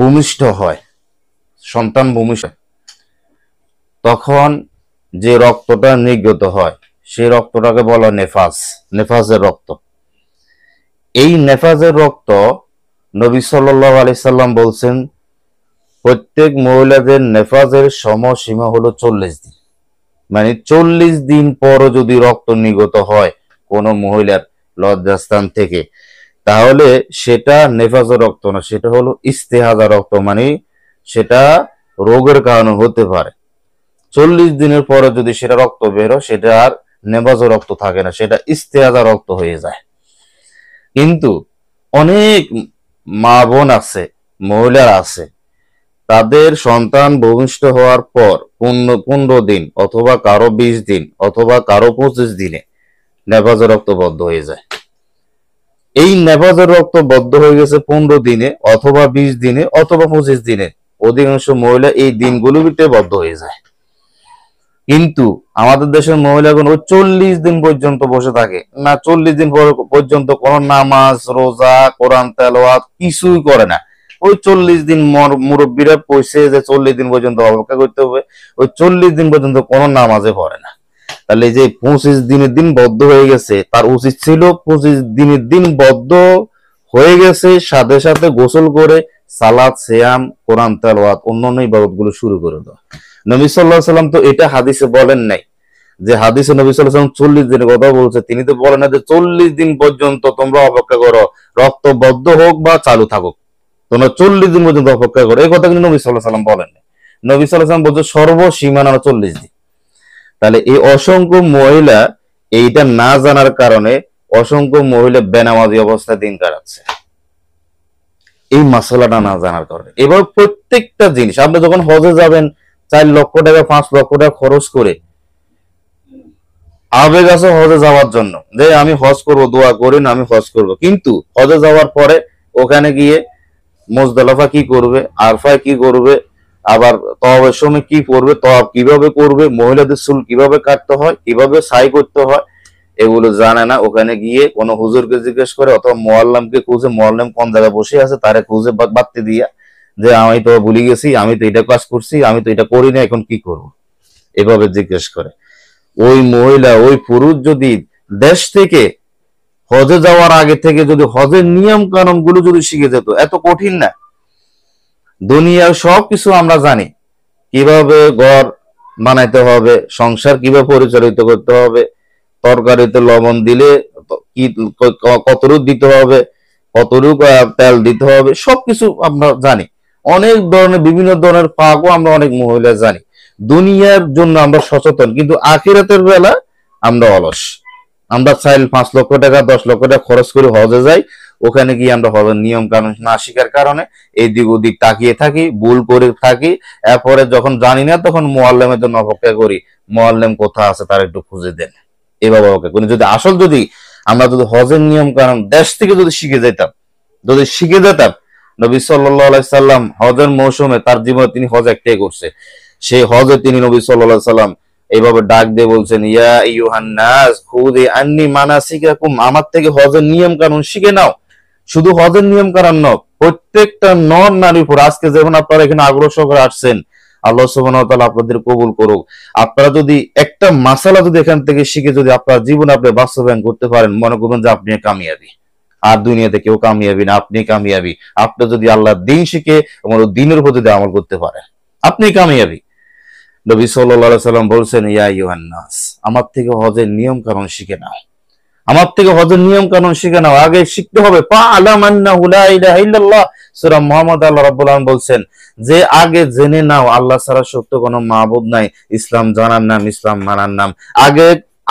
ভূমিষ্ঠ হয়, সন্তান ভূমিষ্ঠ, তখন যে রক্তটা নির্গত হয় সেই রক্তটাকে বলা নেফাজ, নেফাজের রক্ত। এই নেফাজের রক্ত নবী সাল্লাল্লাহু আলাইহি সাল্লাম বলছেন প্রত্যেক মহিলাদের নেফাজের সময়সীমা হলো 40 দিন। মানে 40 দিন পর যদি রক্ত নির্গত হয় কোন মহিলার লজ্জাস্থান থেকে, তাহলে সেটা নেফাজের রক্ত না, সেটা হলো ইস্তেহাজা রক্ত, মানে সেটা রোগের কারণে হতে পারে। 40 দিনের পরে যদি সেটা রক্ত বের হয় সেটা আর নেফাজের রক্ত থাকে না, সেটা ইস্তেহাজা রক্ত হয়ে যায়। কিন্তু অনেক মা বোন আছে, মহিলার আছে, তাদের সন্তান ভূমিষ্ঠ হওয়ার পর 15 দিন অথবা কারো 20 দিন অথবা কারো 25 দিনে নেফাজের রক্ত বদ্ধ হয়ে যায়। এই নেফাজের রক্ত বদ্ধ হয়ে গেছে 15 দিনে অথবা 20 দিনে অথবা 25 দিনে, অধিকাংশ মহিলা এই দিনগুলোতে বদ্ধ হয়ে যায়। কিন্তু আমাদের দেশের মহিলাগণ ওই 40 দিন পর্যন্ত বসে থাকে না, 40 দিন পর্যন্ত কোনো নামাজ রোজা কোরআন তেলাওয়াত কিছুই করে না। ওই 40 দিন মুরব্বীরা পয়সে যে 40 দিন পর্যন্ত অপেক্ষা করতে হবে, ওই 40 দিন পর্যন্ত কোনো নামাজে পড়ে না। তাহলে যে 25 দিনের দিন বদ্ধ হয়ে গেছে, তার উচিত ছিল 25 দিনের দিন বদ্ধ হয়ে গেছে সাথে সাথে গোসল করে সালাত সিয়াম কোরআন তেলাওয়াত অন্যান্য ইবাদতগুলো শুরু করে দাও। নবী সাল্লাল্লাহু আলাইহি সাল্লাম তো এটা হাদিসে বলেন নাই, যে হাদিসে নবী সাল্লাল্লাহু আলাইহি সাল্লাম 40 দিনের কথা বলছে, তিনি তো বলেন না যে 40 দিন পর্যন্ত তোমরা অপেক্ষা করো, রক্ত বদ্ধ হোক বা চালু থাকুক, তোমরা 40 দিন পর্যন্ত অপেক্ষা করো, এই কথা কিন্তু নবী সাল্লাল্লাহু আলাইহি সাল্লাম বলেন না। নবী সাল্লাল্লাহু আলাইহি সাল্লাম বলছে সর্বসীমানা 40 দিন। তাহলে এই অসংখ্য মহিলা এইটা না জানার কারণে অসংখ্য মহিলা বেনামাজি অবস্থায় দিন কাটাচ্ছে, এই মাসালাটা না জানার কারণে। এবার প্রত্যেকটা জিনিস, আপনি যখন হজে যাবেন 4 লক্ষ টাকা 5 লক্ষ টাকা খরচ করে আবেগ আছে হজে যাওয়ার জন্য, যে আমি হজ করব, দোয়া করি না আমি হজ করব, কিন্তু হজে যাওয়ার পরে ওখানে গিয়ে মুজদালিফা কি করবে, আরফায় কি করবে, আবার তওয়াবের সময় কি করবে, তওয়াব কিভাবে করবে, মহিলাদের চুল কিভাবে কাটতে হয়, কিভাবে সাই করতে হয়, এগুলো জানে না। ওখানে গিয়ে কোনো হুজুরকে জিজ্ঞেস করে অথবা মুআল্লিমকে খুঁজে, মুআল্লিম কোন জায়গায় বসে আছে তারে খুঁজে বাড়তে দিয়া যে আমি তো ভুলে গেছি, আমি তো এটা কাজ করছি, আমি তো এটা করি না, এখন কি করব, এভাবে জিজ্ঞেস করে। ওই মহিলা ওই পুরুষ যদি দেশ থেকে হজে যাওয়ার আগে থেকে যদি হজের নিয়ম কানুন গুলো যদি শিখে যেত, এত কঠিন না। দুনিয়ার সবকিছু আমরা জানি, কিভাবে ঘর বানাইতে হবে, সংসার কিভাবে পরিচালিত করতে হবে, তরকারিতে লবণ দিলে কি কতটুকু দিতে হবে, কতটুকু তেল দিতে হবে, সবকিছু আমরা জানি। অনেক ধরনের বিভিন্ন ধরনের পাকও আমরা অনেক মহিলা জানি। দুনিয়ার জন্য আমরা সচেতন, কিন্তু আখিরাতের বেলা আমরা অলস। আমরা চাইলে 5 লক্ষ টাকা 10 লক্ষ টাকা খরচ করে হজে যাই, ওখানে গিয়ে আমরা হজের নিয়ম কানুন না শিখার কারণে এই দিক ওদিক তাকিয়ে থাকি, ভুল করে থাকি। এরপরে যখন জানি না তখন মুআল্লিমের জন্য অপেক্ষা করি, মুআল্লিম কোথায় আছে তার একটু খুঁজে দেন, এভাবে অপেক্ষা করি। যদি আসল যদি আমরা যদি হজের নিয়ম কানুন দেশ থেকে যদি শিখে যেতাম, নবী সাল্লাল্লাহু আলাইহি সাল্লাম হজের মৌসুমে তার জীবনে তিনি হজ একটাই করছে, সেই হজে তিনি নবী সাল্লাল্লাহু আলাইহি সাল্লাম এইভাবে ডাক দিয়ে বলছেন, ইয়া আইয়ুহান নাস খুযু আন্নী মানাসিকাকুম, আমার থেকে হজের নিয়ম কানুন শিখে নাও। শুধু হজের নিয়ম কানুন নয়, প্রত্যেকটা নর নারীর উপর আজকে যেমন আপনারা এখানে আগ্রহ সহকারে আসছেন, আল্লাহ সুবহানাহু ওয়া তাআলা আপনাদের কবুল করুক। আপনারা যদি একটা মাসালা যদি এখান থেকে শিখে যদি আপনার জীবনে আপনি বাস্তবায়ন করতে পারেন, মনে করবেন যে আপনি কামিয়াবি, আর দুনিয়াতে কেউ কামিয়াবি না, আপনি কামিয়াবি। আপনি যদি আল্লাহর দ্বীন শিখে এবং দ্বীনের উপর যদি আমল করতে পারেন, আপনি কামিয়াবি। নবী সাল্লাল্লাহু আলাইহি সাল্লাম বলছেন, ইয়া আইয়ুহান নাস, আমার থেকে হজের নিয়ম কানুন শিখে নাও, আমার থেকে হজের নিয়ম কানুন শিখে নাও। আগে শিখতে হবে ফা'লাম আন্নাহু লা ইলাহা ইল্লাল্লাহ, সূরা মুহাম্মদ আল্লাহ রাব্বুল আলামিন বলছেন যে আগে জেনে নাও আল্লাহ ছাড়া সত্য কোনো মাবুদ নাই, ইসলাম জানার নাম, ইসলাম মানার নাম। আগে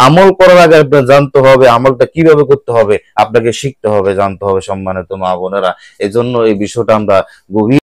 আমল করার আগে আপনাকে জানতে হবে আমলটা কিভাবে করতে হবে, আপনাকে শিখতে হবে, জানতে হবে। সম্মানিত মা বোনেরা, এজন্য এই বিষয়টা আমরা গভীর